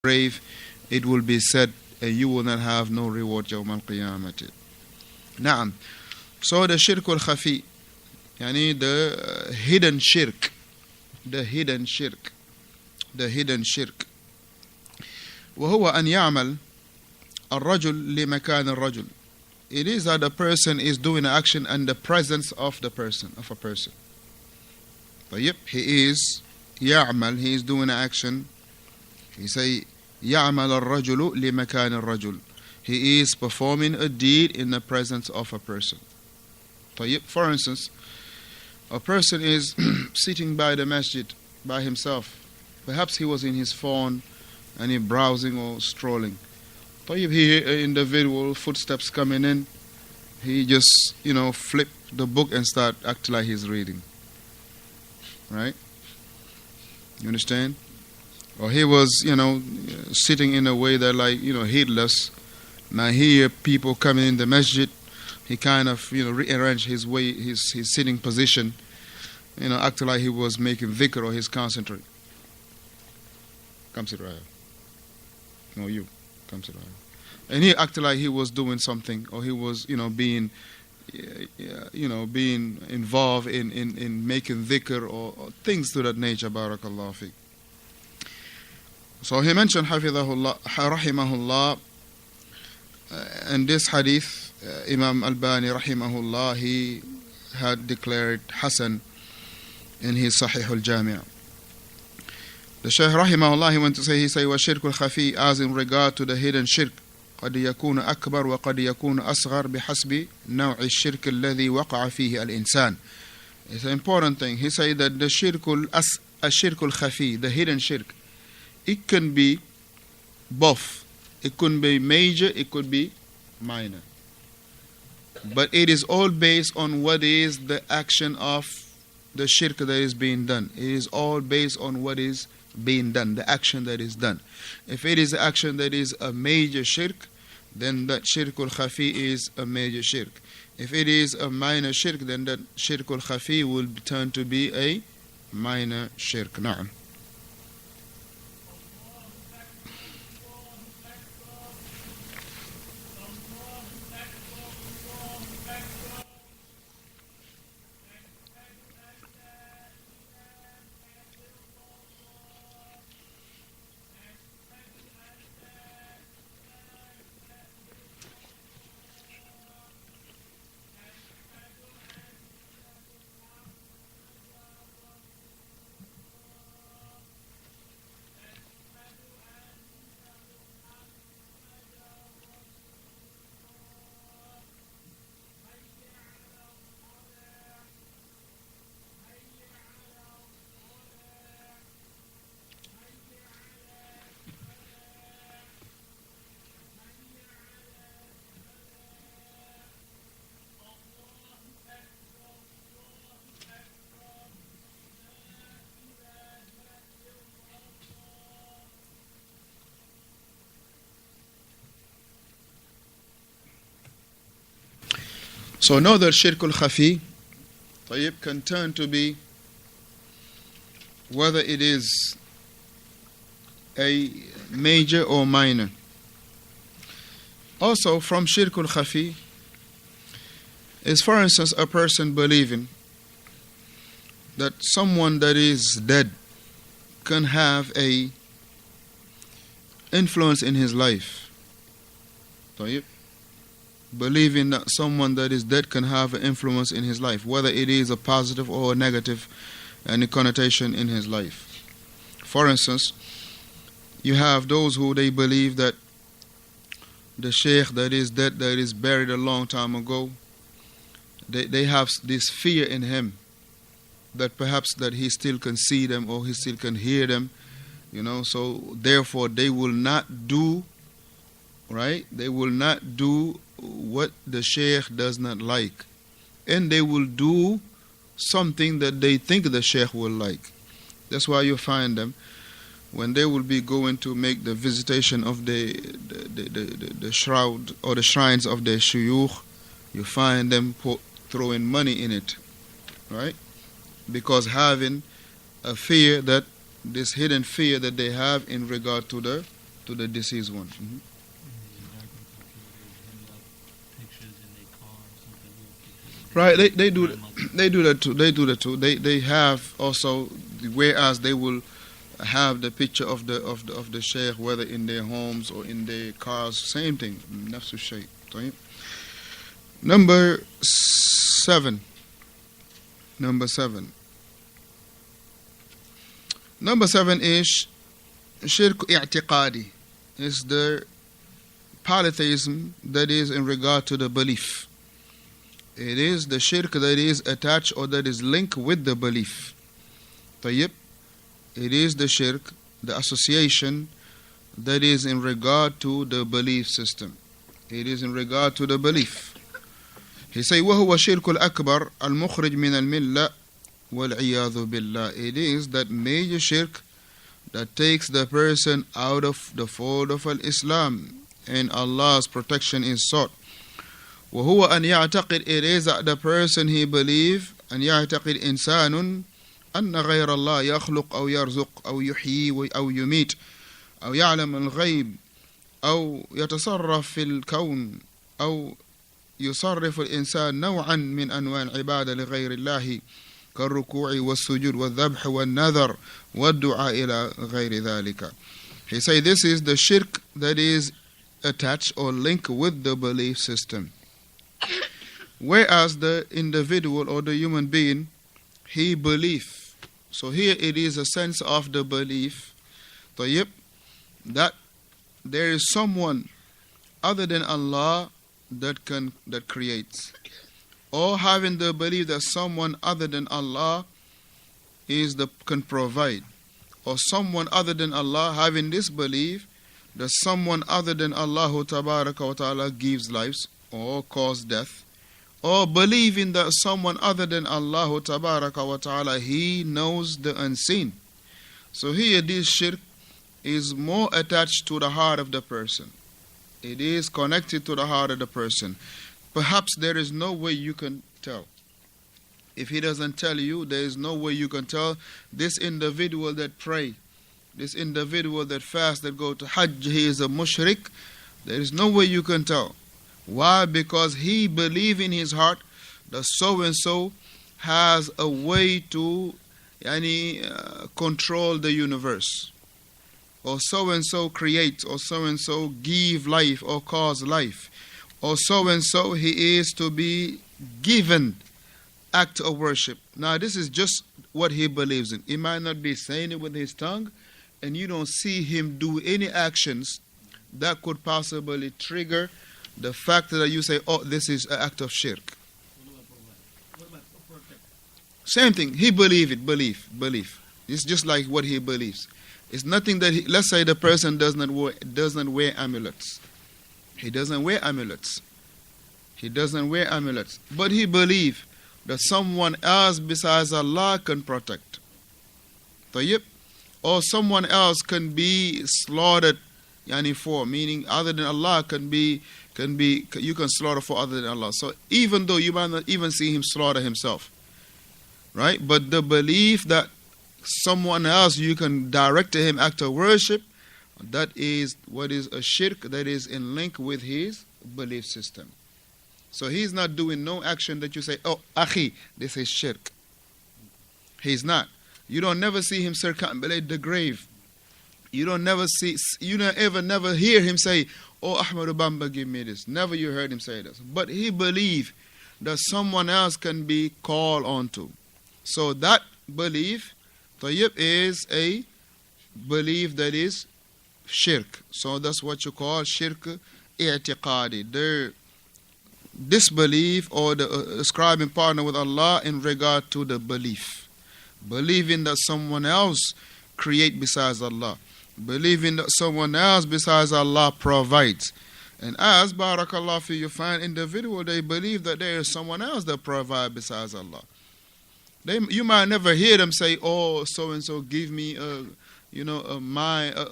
grave, it will be said, and you will not have no reward يوم القيامة. نعم. So the shirk al-khafi, يعني the hidden shirk, the hidden shirk, the hidden shirk. وهو أن يعمل الرجل لمكان الرجل. It is that the person is doing an action in the presence of the person, of a person. طيب, he is يعمل, he is doing an action. He say يعمل الرجل لمكان الرجل. He is performing a deed in the presence of a person. طيب, for instance, a person is sitting by the masjid by himself. Perhaps he was in his phone and he browsing or strolling. طيب, he hear individual footsteps coming in. He just, flip the book and start acting like he's reading. Right? You understand? Or he was, sitting in a way that heedless. Now he hear people coming in the masjid. He kind of, rearrange his way, his sitting position, acting like he was making dhikr or he's concentrating. Come sit right here. No, you. Come sit right here. And he acted like he was doing something, or he was, being involved in making dhikr or things to that nature. Barakallahu fiqh. So he mentioned Hafidhahullah, Rahimahullah, in this hadith, Imam Al-Bani Rahimahullah, he had declared Hasan in his Sahih Al-Jami'. The Shaykh Rahimahullah, he went to say, وَالشِّرْكُ الْخَفِي, as in regard to the hidden shirk, قد يكون أكبر وقد يكون أصغر بحسب نوع الشرك الذي وقع فيه الإنسان. It's an important thing. He said that the الشرك الخفي, the hidden shirk, it can be both. It could be major, it could be minor. But it is all based on what is the action of the shirk that is being done. It is all based on what is being done, the action that is done. If it is action that is a major shirk, then that shirk al-khafi is a major shirk. If it is a minor shirk, then that shirk al-khafi will turn to be a minor shirk. Na'am. So know that shirk al-khafi can turn to be, whether it is a major or minor. Also from shirk al-khafi is, for instance, a person believing that someone that is dead can have a influence in his life. Believing that someone that is dead can have an influence in his life, whether it is a positive or a negative connotation in his life. For instance, you have those who they believe that the sheikh that is dead, that is buried a long time ago, they have this fear in him that perhaps that he still can see them or he still can hear them, so therefore they will not do, right? They will not do what the sheikh does not like, and they will do something that they think the sheikh will like. That's why you find them when they will be going to make the visitation of the shroud or the shrines of the shuyukh. You find them throwing money in it, right? Because having a fear, that this hidden fear that they have in regard to the to the deceased one. Right, they do that too. They have also, whereas they will have the picture of the sheikh, whether in their homes or in their cars, same thing. Nafsu shay. Number 7. Number 7 is shirk i'tiqadi. Is the polytheism that is in regard to the belief. It is the shirk that is attached or that is linked with the belief. Tayyib. It is the shirk, the association that is in regard to the belief system. It is in regard to the belief. He say, وَهُوَ شِرْكُ الْأَكْبَرُ الْمُخْرِجْ مِنَ الْمِلَّةِ وَالْعِيَاذُ بِاللَّهِ. It is that major shirk that takes the person out of the fold of Islam, and Allah's protection is sought. وهو أن يعتقد, it is that the person he believe أن يعتقد إنسان أن غير الله يخلق أو يرزق أو يحيي أو يميت أو يعلم الغيب أو يتصرف في الكون أو يصرف الإنسان نوعا من أنواع العبادة لغير الله كالركوع والسجود والذبح والنذر والدعاء إلى غير ذلك. He say this is the shirk that is attached or linked with the belief system. Whereas the individual or the human being, he believe. So here it is a sense of the belief, that there is someone other than Allah that creates, or having the belief that someone other than Allah can provide, or someone other than Allah having this belief that someone other than Allah Tabaraka wa Ta'ala gives lives or cause death, or believing that someone other than Allah Tabaraka wa Ta'ala, he knows the unseen. So here this shirk is more attached to the heart of the person. It is connected to the heart of the person. Perhaps there is no way you can tell. If he doesn't tell you, there is no way you can tell this individual that pray, this individual that fast, that go to Hajj, he is a mushrik. There is no way you can tell. Why? Because he believes in his heart that so-and-so has a way to control the universe, or so-and-so creates, or so-and-so give life or cause life, or so-and-so he is to be given act of worship. Now this is just what he believes in. He might not be saying it with his tongue, and you don't see him do any actions that could possibly trigger the fact that you say, oh, this is an act of shirk. Same thing. He believe it. Belief. It's just like what he believes. It's nothing that let's say the person doesn't wear amulets. He doesn't wear amulets. But he believes that someone else besides Allah can protect. Or someone else can be slaughtered for, meaning other than Allah you can slaughter for other than Allah. So even though you might not even see him slaughter himself, right? But the belief that someone else you can direct to him act of worship, that is what is a shirk that is in link with his belief system. So he's not doing no action that you say, oh, akhi, this is shirk. He's not. You don't never see him circumambulate the grave. You don't never hear him say, oh, Ahmadu Bamba, give me this. Never you heard him say this. But he believed that someone else can be called on to. So that belief, tayyib, is a belief that is shirk. So that's what you call shirk i'tiqadi. The disbelief or the ascribing partner with Allah in regard to the belief. Believing that someone else create besides Allah. Believing that someone else besides Allah provides. And as barakallah fi, you find individual, they believe that there is someone else that provides besides Allah. You might never hear them say, oh, so-and-so give me a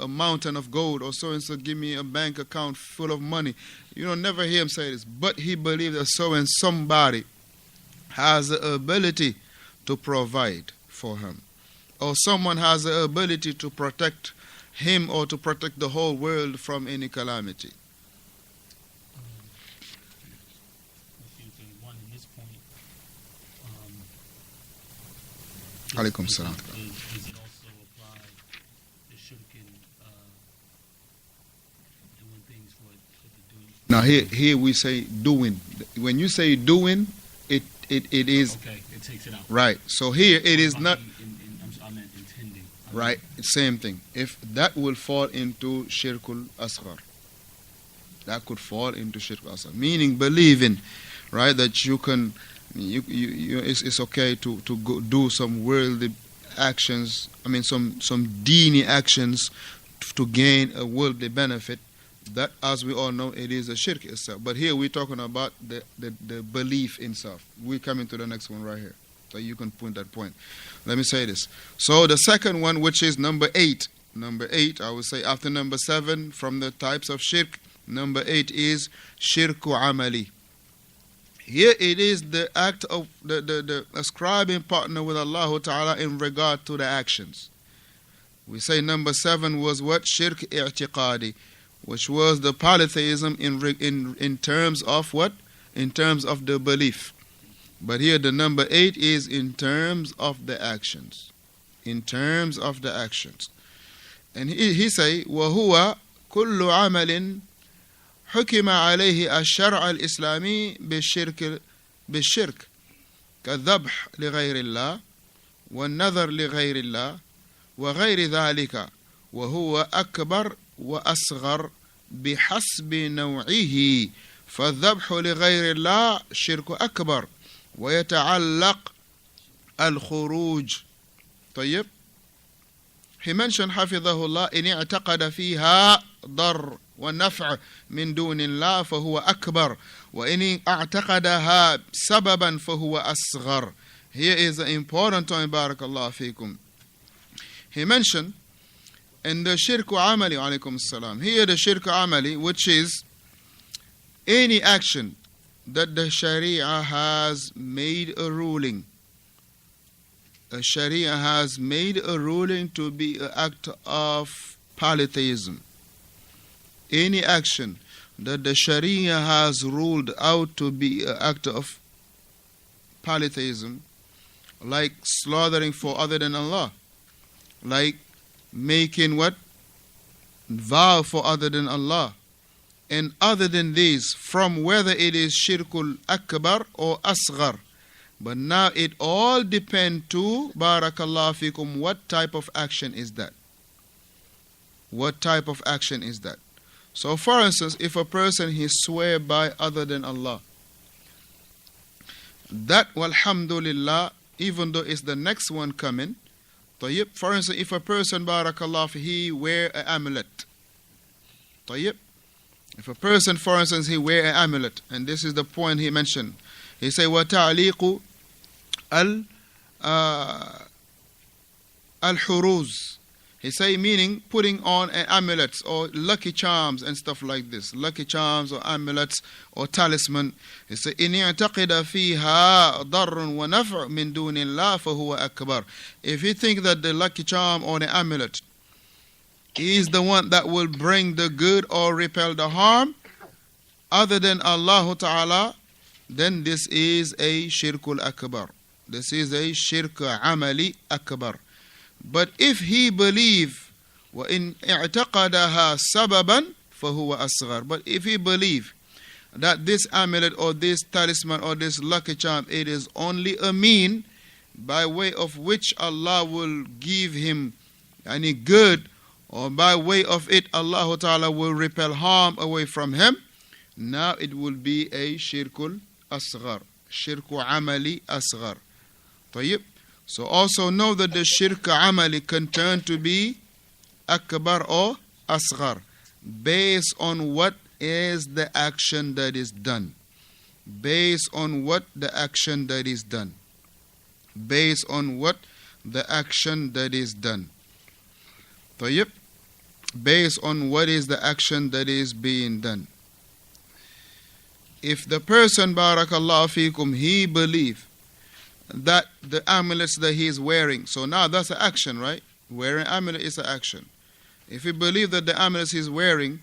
mountain of gold, or so-and-so give me a bank account full of money. You don't never hear him say this. But he believes that somebody has the ability to provide for him, or someone has the ability to protect him or to protect the whole world from any calamity. One in this point, Alaikum salam. does it also apply the shirk in doing things for the doing? Now here we say doing. When you say doing, it is Okay, it takes it out. right. So here it is not I meant intending. right. Same thing. If that will fall into shirkul asghar, that could fall into shirkul asghar. Meaning believing, right, that you can, it's okay to go do some worldly actions. I mean some dini actions to gain a worldly benefit. That, as we all know, it is a shirk itself. But here we're talking about the belief in self. We're coming to the next one right here. So you can point that point. Let me say this. So the second one, which is number 8. Number 8, I would say after number 7, from the types of shirk, number 8 is shirku amali. Here it is the act of the ascribing partner with Allah Ta'ala in regard to the actions. We say number 7 was what? Shirk i'tiqadi, which was the polytheism in terms of what? In terms of the belief. But here the number 8 is in terms of the actions. In terms of the actions. And he say, وَهُوَ كُلُّ عَمَلٍ حُكِمَ عَلَيْهِ الشَّرْعَ الْإِسْلَامِي بِالشِّرْكِ كَالذَّبْحِ لِغَيْرِ اللَّهِ وَالنَّذَرِ لِغَيْرِ اللَّهِ وغير ذلك وهو أكبر وأصغر بحسب نوعه فالذبح لغير الله شرك أكبر ويتعلق الخروج. طيب, he mentioned حفظه الله إن اعتقد فيها ضر والنفع من دون الله فهو أكبر وإن اعتقدها سببا فهو أصغر. Here is an important point, بارك الله فيكم. He mentioned in the shirku amali, alaykum salam, here the shirku amali, which is any action that the Sharia has made a ruling. The Sharia has made a ruling to be an act of polytheism. Any action that the Sharia has ruled out to be an act of polytheism, like slaughtering for other than Allah, like making what? Vow for other than Allah, and other than these, from whether it is shirkul akbar or asghar. But now it all depends to, barakallah fikum, what type of action is that? What type of action is that? So for instance, if a person he swear by other than Allah, that, walhamdulillah, even though it's the next one coming, طيب, for instance, if a person, barakallah, he wear an amulet. طيب, if a person, for instance, he wear an amulet, and this is the point he mentioned. He say, وَتَعْلِيقُ الْحُرُوز. He say, meaning putting on an amulets or lucky charms and stuff like this. Lucky charms or amulets or talisman. He say, إِنْ يَعْتَقِدَ فِيهَا ضَرٌ وَنَفْعٌ مِنْ دُونِ اللَّهِ فَهُوَ أَكْبَرٌ. If you think that the lucky charm or the amulet is the one that will bring the good or repel the harm other than Allah Ta'ala, then this is a shirkul akbar. This is a shirk amali akbar. But if he believe وَإِنْ اعْتَقَدَهَا سَبَبًا فَهُوَ أَصْغَرٌ. But if he believe that this amulet or this talisman or this lucky charm, it is only a mean by way of which Allah will give him any good, or by way of it Allah Ta'ala will repel harm away from him, now it will be a shirkul asghar, shirku amali asghar. طيب. So also know that the shirk amali can turn to be akbar or asghar based on what is the action that is done. Based on what the action that is done. Based on what the action that is done. طيب. Based on what is the action that is being done. If the person, barakallahu fikum, he believe that the amulets that he is wearing, so now that's an action, right? Wearing amulet is an action. If he believes that the amulets he's wearing